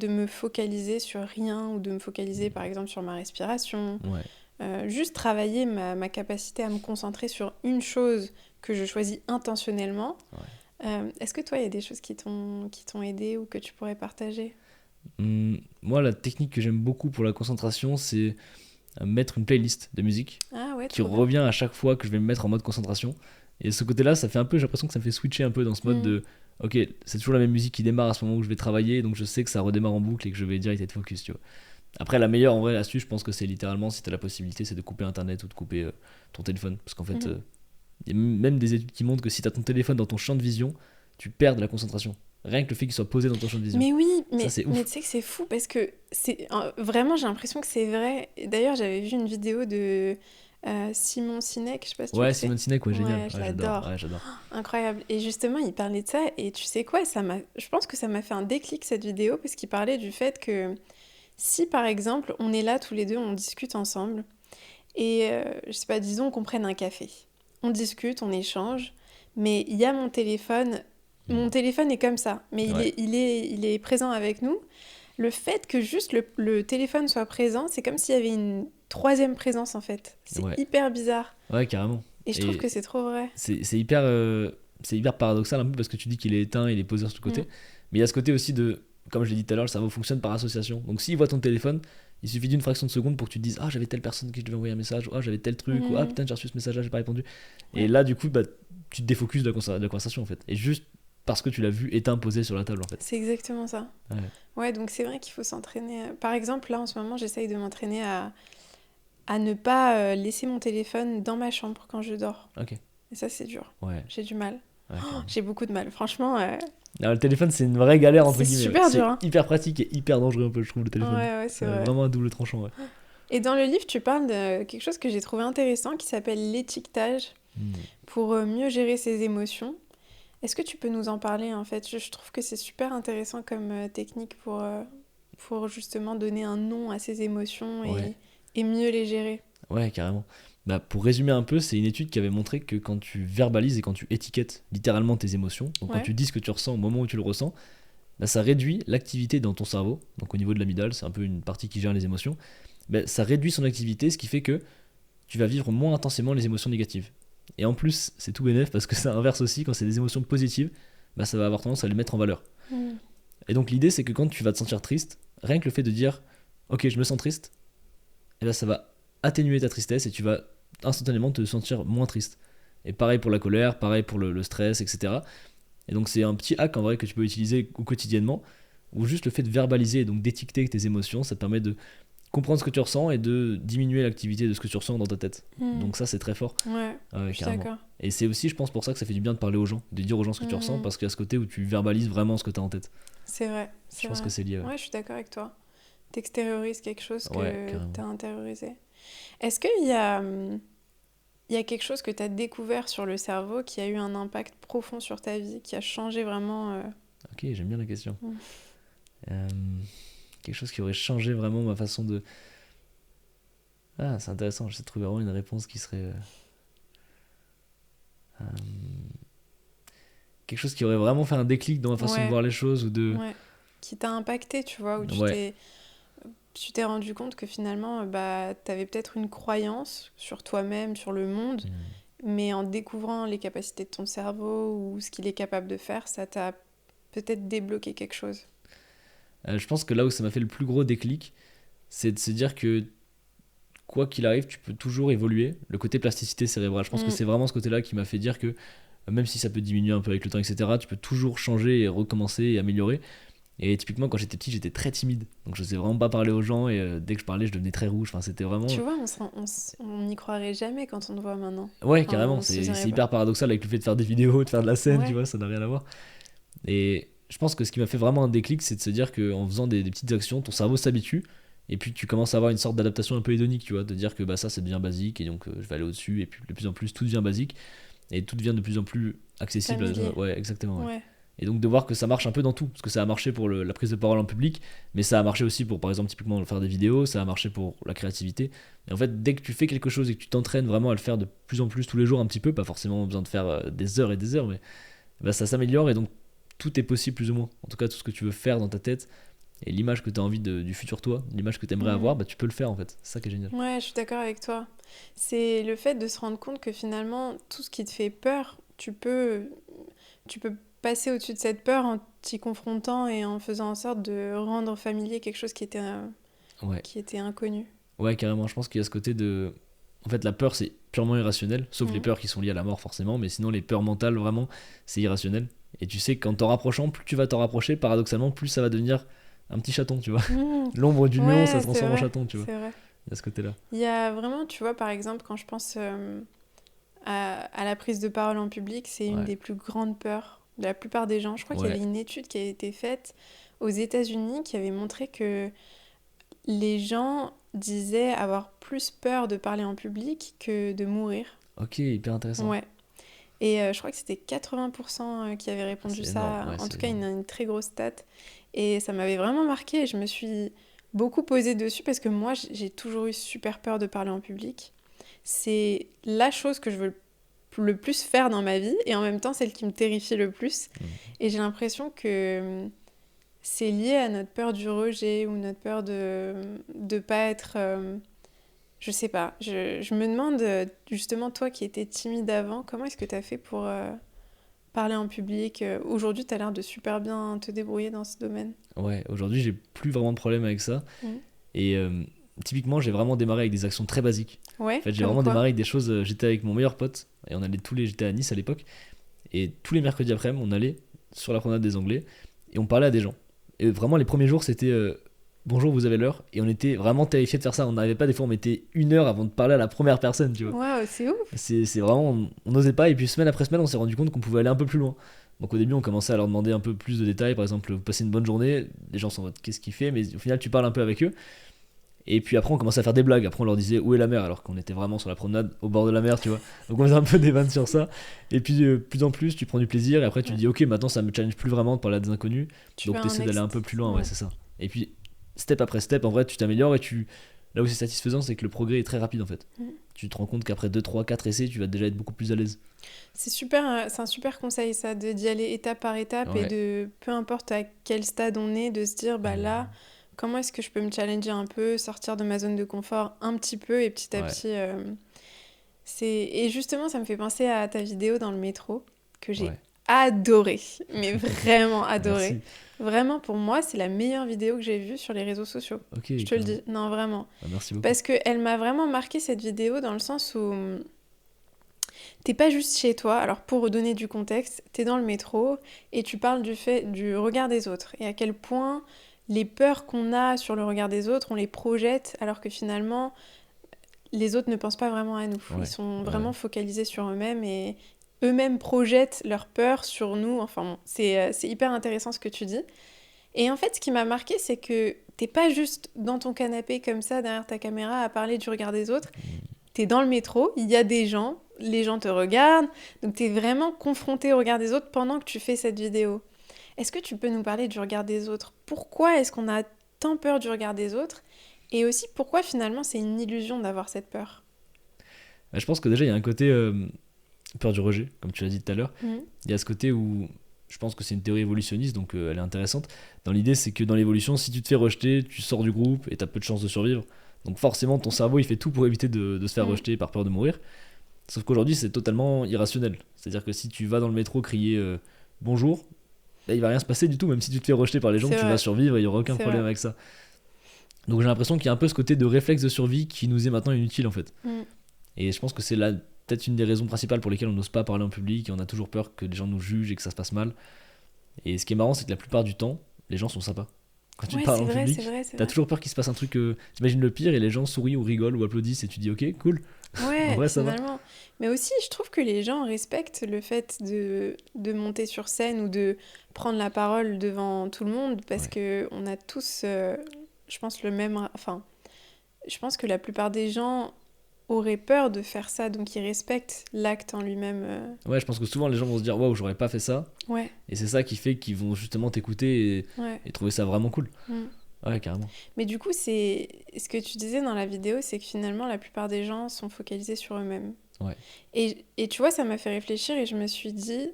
me focaliser sur rien ou de me focaliser par exemple sur ma respiration, Ouais. juste travailler ma capacité à me concentrer sur une chose que je choisis intentionnellement. Est-ce que toi il y a des choses qui t'ont aidé ou que tu pourrais partager? Moi, la technique que j'aime beaucoup pour la concentration, c'est mettre une playlist de musique Ah ouais, qui trop bien. revient à chaque fois que je vais me mettre en mode concentration. Et ce côté-là, ça fait un peu, j'ai l'impression que ça me fait switcher un peu dans ce mode Mm. de ok, c'est toujours la même musique qui démarre à ce moment où je vais travailler, donc je sais que ça redémarre en boucle et que je vais direct être focus, tu vois. Après, la meilleure en vrai astuce, je pense que c'est littéralement, si tu as la possibilité, c'est de couper internet ou de couper ton téléphone. Parce qu'en fait, Mhm. il y a même des études qui montrent que si tu as ton téléphone dans ton champ de vision, tu perds de la concentration. Rien que le fait qu'il soit posé dans ton champ de vision. Mais oui, Ça, c'est mais ouf. tu sais que c'est fou parce que vraiment j'ai l'impression que c'est vrai. Et d'ailleurs, j'avais vu une vidéo de Simon Sinek, je sais pas si tu vois Ouais, qui c'est. Simone Sinek, ouais, génial. Ouais, je Ouais, j'adore. l'adore. Ouais, j'adore. Incroyable. Et justement, il parlait de ça et tu sais quoi, je pense que ça m'a fait un déclic cette vidéo parce qu'il parlait du fait que si par exemple, on est là tous les deux, on discute ensemble et je sais pas, disons qu'on prenne un café. On discute, on échange, mais il y a mon téléphone. Mon téléphone est comme ça, mais Ouais. il est présent avec nous. Le fait que juste le téléphone soit présent, c'est comme s'il y avait une troisième présence en fait. C'est Ouais. hyper bizarre. Ouais, carrément. Et je trouve que Et c'est trop vrai. c'est hyper paradoxal un peu parce que tu dis qu'il est éteint, il est posé sur le côté. Mm. Mais il y a ce côté aussi de, comme je l'ai dit tout à l'heure, le cerveau fonctionne par association. Donc s'il voit ton téléphone, il suffit d'une fraction de seconde pour que tu te dises ah j'avais telle personne à qui je devais envoyer un message, ou ah j'avais tel truc, ou ah Mm. putain j'ai reçu ce message là, j'ai pas répondu. Et Ouais. là du coup bah, tu te défocuses de la conversation en fait. Et juste parce que tu l'as vu éteint posé sur la table en fait. C'est exactement ça. Ouais. Ouais, donc c'est vrai qu'il faut s'entraîner. Par exemple, là en ce moment, j'essaye de m'entraîner à ne pas laisser mon téléphone dans ma chambre quand je dors. Ok. Et ça, c'est dur. Ouais. J'ai du mal. Ouais, carrément. J'ai beaucoup de mal. Franchement, Alors, le téléphone c'est une vraie galère entre c'est guillemets. super C'est dur. Hein. hyper pratique et hyper dangereux un peu je trouve le téléphone. Ouais, c'est vrai. Vraiment un double tranchant ouais. Et dans le livre, tu parles de quelque chose que j'ai trouvé intéressant qui s'appelle l'étiquetage pour mieux gérer ses émotions. Est-ce que tu peux nous en parler en fait? Je trouve que c'est super intéressant comme technique pour justement donner un nom à ses émotions Ouais. et mieux les gérer. Ouais, carrément. Bah, pour résumer un peu, c'est une étude qui avait montré que quand tu verbalises et quand tu étiquettes littéralement tes émotions, donc quand Ouais. tu dis ce que tu ressens au moment où tu le ressens, bah, ça réduit l'activité dans ton cerveau, donc au niveau de l'amygdale, c'est un peu une partie qui gère les émotions, bah, ça réduit son activité, ce qui fait que tu vas vivre moins intensément les émotions négatives. Et en plus, c'est tout bénef parce que ça inverse aussi, quand c'est des émotions positives, bah, ça va avoir tendance à les mettre en valeur. Mm. Et donc l'idée, c'est que quand tu vas te sentir triste, rien que le fait de dire ok, je me sens triste, et là ça va atténuer ta tristesse et tu vas instantanément te sentir moins triste. Et pareil pour la colère, pareil pour le stress, etc. Et donc c'est un petit hack en vrai que tu peux utiliser quotidiennement, où juste le fait de verbaliser et donc d'étiqueter tes émotions, ça te permet de comprendre ce que tu ressens et de diminuer l'activité de ce que tu ressens dans ta tête. Mm. Donc ça c'est très fort. Ouais, je suis Carrément. d'accord. Et c'est aussi je pense pour ça que ça fait du bien de parler aux gens, de dire aux gens ce que tu ressens, parce qu'il y a ce côté où tu verbalises vraiment ce que tu as en tête. C'est vrai. Je pense que c'est lié. Ouais, je suis d'accord avec toi. T'extériorises quelque chose que carrément. t'as intériorisé. Est-ce qu'il y a quelque chose que t'as découvert sur le cerveau qui a eu un impact profond sur ta vie, qui a changé vraiment Ok, j'aime bien la question. Mm. Quelque chose qui aurait changé vraiment ma façon de... Ah, c'est intéressant, j'essaie de trouver vraiment une réponse qui serait... quelque chose qui aurait vraiment fait un déclic dans ma façon de Ouais. voir les choses ou de... Ouais. Qui t'a impacté, tu vois, où Ouais. tu t'es rendu compte que finalement, bah, t'avais peut-être une croyance sur toi-même, sur le monde, mais en découvrant les capacités de ton cerveau ou ce qu'il est capable de faire, ça t'a peut-être débloqué quelque chose. Je pense que là où ça m'a fait le plus gros déclic, c'est de se dire que quoi qu'il arrive, tu peux toujours évoluer. Le côté plasticité cérébrale, je pense que c'est vraiment ce côté-là qui m'a fait dire que même si ça peut diminuer un peu avec le temps, etc., tu peux toujours changer et recommencer et améliorer. Et typiquement, quand j'étais petit, j'étais très timide. Donc je sais vraiment pas parler aux gens et dès que je parlais, je devenais très rouge. Enfin, c'était vraiment... Tu vois, on n'y croirait jamais quand on te voit maintenant. Ouais, carrément. C'est hyper paradoxal avec le fait de faire des vidéos, de faire de la scène, tu vois, ça n'a rien à voir. Et je pense que ce qui m'a fait vraiment un déclic, c'est de se dire qu'en faisant des petites actions, ton cerveau s'habitue. Et puis tu commences à avoir une sorte d'adaptation un peu hédonique, tu vois, de dire que bah, ça, c'est bien basique et donc je vais aller au-dessus. Et puis de plus en plus, tout devient basique et tout devient de plus en plus accessible. Ouais, exactement. Ouais. Et donc de voir que ça marche un peu dans tout, parce que ça a marché pour la prise de parole en public, mais ça a marché aussi pour, par exemple, typiquement faire des vidéos, ça a marché pour la créativité. Et en fait, dès que tu fais quelque chose et que tu t'entraînes vraiment à le faire de plus en plus tous les jours un petit peu, pas forcément besoin de faire des heures et des heures, mais bah, ça s'améliore et donc tout est possible plus ou moins. En tout cas, tout ce que tu veux faire dans ta tête et l'image que tu as envie du futur toi, l'image que tu aimerais avoir, bah, tu peux le faire en fait. C'est ça qui est génial. Ouais, je suis d'accord avec toi. C'est le fait de se rendre compte que finalement, tout ce qui te fait peur, tu peux passer au-dessus de cette peur en t'y confrontant et en faisant en sorte de rendre familier quelque chose qui était inconnu. Ouais, carrément. Je pense qu'il y a ce côté de... En fait, la peur, c'est purement irrationnel, sauf les peurs qui sont liées à la mort, forcément, mais sinon, les peurs mentales, vraiment, c'est irrationnel. Et tu sais qu'en t'en rapprochant, plus tu vas t'en rapprocher, paradoxalement, plus ça va devenir un petit chaton, tu vois. L'ombre du lion, ça se transforme en chaton, tu vois. C'est vrai. Il y a ce côté-là. Il y a vraiment, tu vois, par exemple, quand je pense à la prise de parole en public, c'est une des plus grandes peurs de la plupart des gens. Je crois qu'il y avait une étude qui a été faite aux États-Unis qui avait montré que les gens disaient avoir plus peur de parler en public que de mourir. Ok, hyper intéressant. Ouais. Et je crois que c'était 80% qui avaient répondu ça. En tout cas, il y a une très grosse stat. Et ça m'avait vraiment marqué. Je me suis beaucoup posée dessus parce que moi, j'ai toujours eu super peur de parler en public. C'est la chose que je veux le plus faire dans ma vie et en même temps celle qui me terrifie le plus. Et j'ai l'impression que c'est lié à notre peur du rejet ou notre peur de pas être... je sais pas. Je me demande, justement, toi qui étais timide avant, comment est-ce que tu as fait pour parler en public? Aujourd'hui, tu as l'air de super bien te débrouiller dans ce domaine. Ouais, aujourd'hui, j'ai plus vraiment de problème avec ça. Et typiquement, j'ai vraiment démarré avec des actions très basiques. Ouais, en fait, j'ai vraiment démarré avec des choses... J'étais avec mon meilleur pote, et on allait j'étais à Nice à l'époque, et tous les mercredis après-midi, on allait sur la promenade des Anglais, et on parlait à des gens. Et vraiment, les premiers jours, c'était... bonjour, vous avez l'heure, et on était vraiment terrifiés de faire ça. On n'arrivait pas, des fois on mettait 1 heure avant de parler à la première personne, tu vois. Waouh, c'est ouf. C'est vraiment, on n'osait pas, et puis semaine après semaine on s'est rendu compte qu'on pouvait aller un peu plus loin. Donc au début on commençait à leur demander un peu plus de détails, par exemple vous passez une bonne journée, les gens sont en mode qu'est-ce qu'il fait, mais au final tu parles un peu avec eux. Et puis après on commençait à faire des blagues, après on leur disait où est la mer, alors qu'on était vraiment sur la promenade au bord de la mer, tu vois. Donc on faisait un peu des vannes sur ça, et puis plus en plus tu prends du plaisir, et après tu dis ok maintenant ça me challenge plus vraiment de parler à des inconnus, donc tu essaies d'aller un peu plus loin, ouais c'est ça. Et puis step après step, en vrai, tu t'améliores et là où c'est satisfaisant, c'est que le progrès est très rapide en fait. Tu te rends compte qu'après 2, 3, 4 essais, tu vas déjà être beaucoup plus à l'aise. C'est un super conseil ça, d'y aller étape par étape et de, peu importe à quel stade on est, de se dire bah là, comment est-ce que je peux me challenger un peu, sortir de ma zone de confort un petit peu et petit à petit. Et justement, ça me fait penser à ta vidéo dans le métro que j'ai adoré, mais vraiment adoré. Vraiment, pour moi, c'est la meilleure vidéo que j'ai vue sur les réseaux sociaux. Je te le dis. Non, vraiment. Merci beaucoup. Parce qu'elle m'a vraiment marqué, cette vidéo, dans le sens où t'es pas juste chez toi. Alors, pour redonner du contexte, t'es dans le métro et tu parles du regard des autres. Et à quel point les peurs qu'on a sur le regard des autres, on les projette, alors que finalement, les autres ne pensent pas vraiment à nous. Ils sont vraiment focalisés sur eux-mêmes et eux-mêmes projettent leur peur sur nous. Enfin bon, c'est hyper intéressant ce que tu dis. Et en fait, ce qui m'a marqué, c'est que t'es pas juste dans ton canapé comme ça, derrière ta caméra, à parler du regard des autres. T'es dans le métro, il y a des gens, les gens te regardent, donc t'es vraiment confronté au regard des autres pendant que tu fais cette vidéo. Est-ce que tu peux nous parler du regard des autres? Pourquoi est-ce qu'on a tant peur du regard des autres? Et aussi, pourquoi finalement c'est une illusion d'avoir cette peur? Je pense que déjà, il y a un côté... peur du rejet, comme tu l'as dit tout à l'heure. Il y a ce côté où je pense que c'est une théorie évolutionniste, donc elle est intéressante. Dans l'idée, c'est que dans l'évolution, si tu te fais rejeter, tu sors du groupe et tu as peu de chances de survivre. Donc forcément, ton cerveau, il fait tout pour éviter de se faire rejeter par peur de mourir. Sauf qu'aujourd'hui, c'est totalement irrationnel. C'est-à-dire que si tu vas dans le métro crier bonjour, là, il va rien se passer du tout. Même si tu te fais rejeter par les gens, tu vas survivre et il n'y aura aucun problème avec ça. Donc j'ai l'impression qu'il y a un peu ce côté de réflexe de survie qui nous est maintenant inutile en fait. Et je pense que c'est là peut-être une des raisons principales pour lesquelles on n'ose pas parler en public et on a toujours peur que les gens nous jugent et que ça se passe mal. Et ce qui est marrant, c'est que la plupart du temps, les gens sont sympas. Quand tu parles en public, t'as toujours peur qu'il se passe un truc. T'imagines le pire et les gens sourient ou rigolent ou applaudissent et tu dis ok, cool. Ouais, en vrai, ça finalement. Mais aussi, je trouve que les gens respectent le fait de monter sur scène ou de prendre la parole devant tout le monde parce que on a tous, je pense, le même. Enfin, je pense que la plupart des gens auraient peur de faire ça, donc ils respectent l'acte en lui-même. Ouais, je pense que souvent les gens vont se dire waouh, j'aurais pas fait ça. Ouais. Et c'est ça qui fait qu'ils vont justement t'écouter et trouver ça vraiment cool. Ouais, carrément. Mais du coup, c'est ce que tu disais dans la vidéo, c'est que finalement, la plupart des gens sont focalisés sur eux-mêmes. Ouais. Et tu vois, ça m'a fait réfléchir et je me suis dit,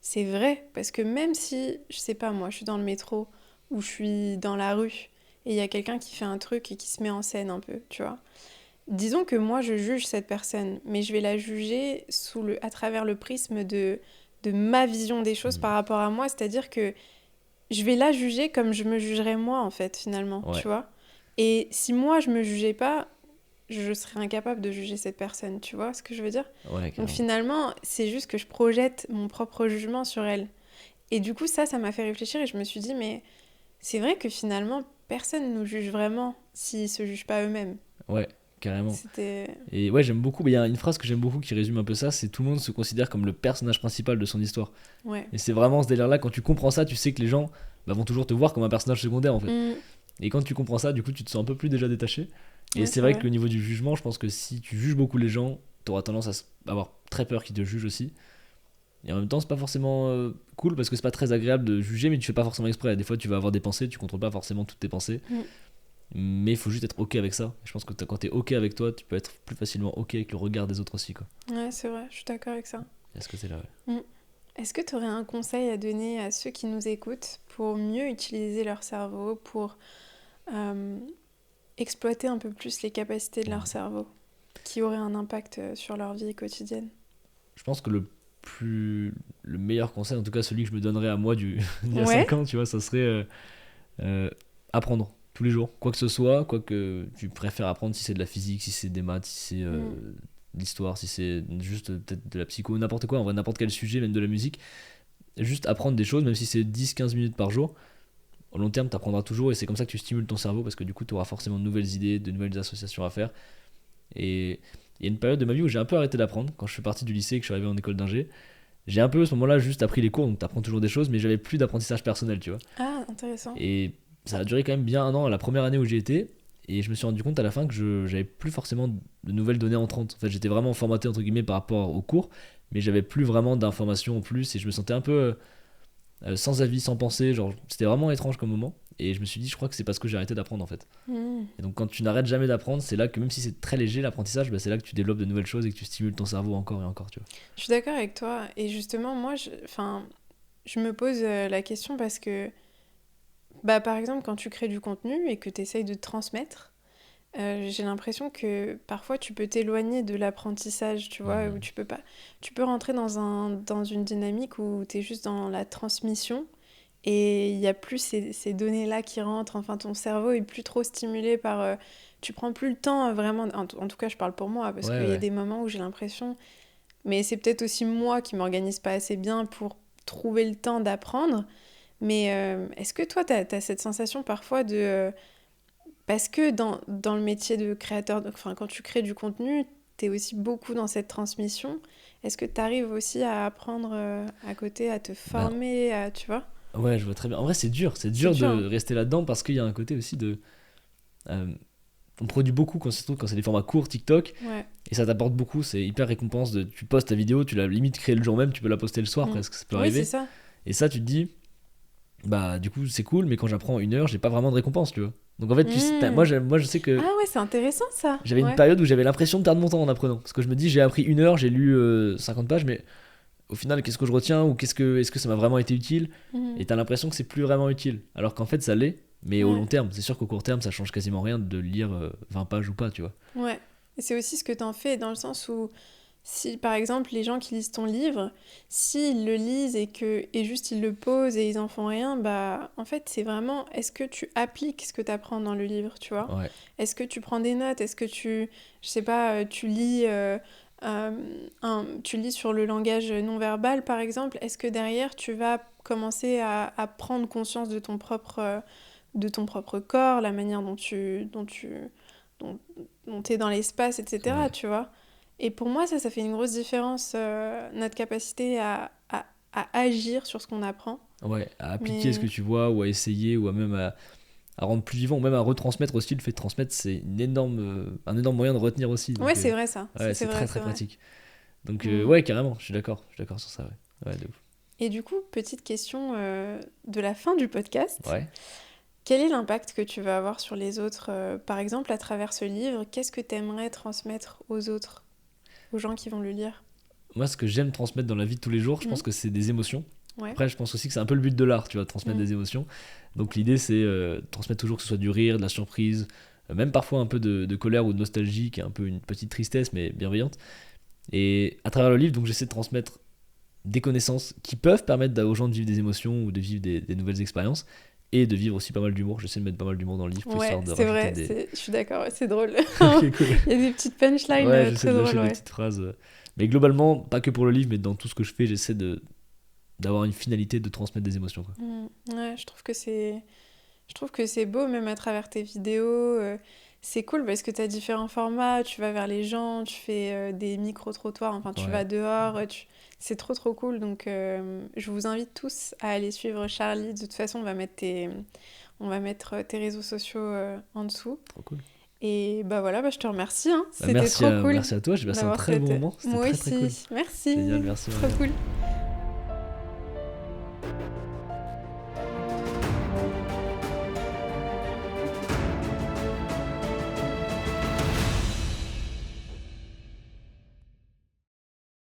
c'est vrai, parce que même si, je sais pas moi, je suis dans le métro ou je suis dans la rue et il y a quelqu'un qui fait un truc et qui se met en scène un peu, tu vois. Disons que moi, je juge cette personne, mais je vais la juger à travers le prisme de ma vision des choses par rapport à moi, c'est-à-dire que je vais la juger comme je me jugerais moi, en fait, finalement, tu vois. Et si moi, je me jugeais pas, je serais incapable de juger cette personne, tu vois ce que je veux dire ? Ouais, donc finalement, c'est juste que je projette mon propre jugement sur elle. Et du coup, ça m'a fait réfléchir et je me suis dit, mais c'est vrai que finalement, personne ne nous juge vraiment s'ils se jugent pas eux-mêmes. Ouais, carrément. Et ouais, j'aime beaucoup, il y a une phrase que j'aime beaucoup qui résume un peu ça, c'est tout le monde se considère comme le personnage principal de son histoire. Ouais. Et c'est vraiment ce délire-là, quand tu comprends ça, tu sais que les gens vont toujours te voir comme un personnage secondaire en fait. Et quand tu comprends ça, du coup, tu te sens un peu plus déjà détaché. Et c'est vrai que au niveau du jugement, je pense que si tu juges beaucoup les gens, t'auras tendance à avoir très peur qu'ils te jugent aussi. Et en même temps, c'est pas forcément cool parce que c'est pas très agréable de juger, mais tu fais pas forcément exprès. Des fois, tu vas avoir des pensées, tu contrôles pas forcément toutes tes pensées. Mais il faut juste être ok avec ça. Je pense que quand t'es ok avec toi, tu peux être plus facilement ok avec le regard des autres aussi, quoi. Ouais, c'est vrai, je suis d'accord avec ça. Est-ce que c'est là, Est-ce que tu aurais un conseil à donner à ceux qui nous écoutent pour mieux utiliser leur cerveau, pour exploiter un peu plus les capacités de leur cerveau, qui auraient un impact sur leur vie quotidienne ? Je pense que le meilleur conseil, en tout cas celui que je me donnerais à moi d'il y a 5 ans, tu vois, ça serait apprendre tous les jours, quoi que ce soit, quoi que tu préfères apprendre, si c'est de la physique, si c'est des maths, si c'est de l'histoire, si c'est juste peut-être de la psycho, n'importe quoi, en vrai, n'importe quel sujet, même de la musique, juste apprendre des choses, même si c'est 10-15 minutes par jour. Au long terme, tu apprendras toujours et c'est comme ça que tu stimules ton cerveau parce que du coup, tu auras forcément de nouvelles idées, de nouvelles associations à faire. Et il y a une période de ma vie où j'ai un peu arrêté d'apprendre. Quand je suis parti du lycée et que je suis arrivé en école d'ingé, j'ai un peu à ce moment-là juste appris les cours, donc tu apprends toujours des choses, mais j'avais plus d'apprentissage personnel, tu vois. Ah, intéressant. Et ça a duré quand même bien un an, la première année où j'y étais, et je me suis rendu compte à la fin que j'avais plus forcément de nouvelles données entrantes. En fait, j'étais vraiment formaté entre guillemets par rapport aux cours, mais j'avais plus vraiment d'informations en plus, et je me sentais un peu sans avis, sans pensée, genre c'était vraiment étrange comme moment. Et je me suis dit, je crois que c'est parce que j'ai arrêté d'apprendre en fait. Et donc quand tu n'arrêtes jamais d'apprendre, c'est là que même si c'est très léger l'apprentissage, c'est là que tu développes de nouvelles choses et que tu stimules ton cerveau encore et encore, tu vois. Je suis d'accord avec toi. Et justement, moi, je me pose la question parce que, par exemple, quand tu crées du contenu et que tu essayes de transmettre, j'ai l'impression que parfois tu peux t'éloigner de l'apprentissage, tu vois, où tu peux rentrer dans une dynamique où tu es juste dans la transmission. Et il n'y a plus ces données-là qui rentrent, enfin ton cerveau est plus trop stimulé par... tu prends plus le temps vraiment, en tout cas je parle pour moi, parce qu'il y a des moments où j'ai l'impression, mais c'est peut-être aussi moi qui m'organise pas assez bien pour trouver le temps d'apprendre, mais est-ce que toi t'as cette sensation parfois de... parce que dans le métier de créateur, enfin quand tu crées du contenu, t'es aussi beaucoup dans cette transmission, est-ce que t'arrives aussi à apprendre à côté, à te former, tu vois ? Ouais, je vois très bien. En vrai, c'est dur de rester là-dedans parce qu'il y a un côté aussi de... on produit beaucoup quand c'est des formats courts TikTok, et ça t'apporte beaucoup, c'est hyper récompense. Tu postes ta vidéo, tu l'as limite créée le jour même, tu peux la poster le soir presque, ça peut arriver. C'est ça. Et ça, tu te dis, du coup, c'est cool, mais quand j'apprends 1 heure, j'ai pas vraiment de récompense, tu vois. Donc en fait, moi je sais que... Ah ouais, c'est intéressant ça. J'avais une période où j'avais l'impression de perdre mon temps en apprenant, parce que je me dis, j'ai appris 1 heure, j'ai lu 50 pages, mais... au final, qu'est-ce que je retiens ou est-ce que ça m'a vraiment été utile ? Et t'as l'impression que c'est plus vraiment utile. Alors qu'en fait, ça l'est, mais au long terme. C'est sûr qu'au court terme, ça change quasiment rien de lire 20 pages ou pas, tu vois. Ouais. Et c'est aussi ce que t'en fais dans le sens où si par exemple les gens qui lisent ton livre, s'ils le lisent et juste ils le posent et ils en font rien, bah en fait c'est vraiment est-ce que tu appliques ce que tu apprends dans le livre, tu vois? Ouais, Est-ce que tu prends des notes? Est-ce que je sais pas, tu lis tu lis sur le langage non verbal par exemple? Est-ce que derrière tu vas commencer à prendre conscience de ton propre corps, la manière dont, dont t'es dans l'espace, etc. ouais. Tu vois? Et pour moi, ça fait une grosse différence, notre capacité à agir sur ce qu'on apprend. Ouais, à appliquer ce que Mais tu vois, ou à essayer, ou à même à rendre plus vivant, ou même à retransmettre aussi. Le fait de transmettre, c'est un énorme moyen de retenir aussi. ouais, Donc, c'est vrai ça. Ça, ouais, c'est c'est vrai, très c'est très vrai. pratique. Donc, Mm. ouais, carrément, je suis d'accord sur ça, ouais. Ouais, de ouf. Et du coup, petite question de la fin du podcast. Ouais. Quel est l'impact que tu vas avoir sur les autres, par exemple, à travers ce livre? Qu'est-ce que tu aimerais transmettre aux autres, aux gens qui vont le lire? Moi, ce que j'aime transmettre dans la vie de tous les jours, je Mm. pense que c'est des émotions. Ouais. Après, je pense aussi que c'est un peu le but de l'art, tu vois, de transmettre Mm. des émotions. Donc, l'idée, c'est de transmettre toujours que ce soit du rire, de la surprise, même parfois un peu de colère ou de nostalgie, qui est un peu une petite tristesse, mais bienveillante. Et à travers le livre, donc, j'essaie de transmettre des connaissances qui peuvent permettre aux gens de vivre des émotions ou de vivre des nouvelles expériences et de vivre aussi pas mal d'humour. J'essaie de mettre pas mal d'humour dans le livre pour Ouais, histoire de c'est rajouter vrai, des. je suis d'accord, ouais, c'est drôle. Ok, cool. Il y a des petites punchlines Ouais, j'essaie très de drôles, lâcher des ouais. petites phrases. Mais globalement, pas que pour le livre, mais dans tout ce que je fais, j'essaie d'avoir une finalité de transmettre des émotions, quoi. Ouais, je trouve que c'est beau, même à travers tes vidéos. C'est cool parce que tu as différents formats, tu vas vers les gens, tu fais des micro-trottoirs, enfin tu Ouais, vas dehors, c'est trop trop cool. Donc je vous invite tous à aller suivre Charlie. De toute façon, on va mettre tes réseaux sociaux en dessous. trop cool. Et bah voilà, bah, je te remercie, hein. Bah, C'était trop cool merci à toi, j'ai passé un d'avoir très bon cette... moment, c'était Moi très très cool. aussi, merci, Génial, merci trop Marianne. cool.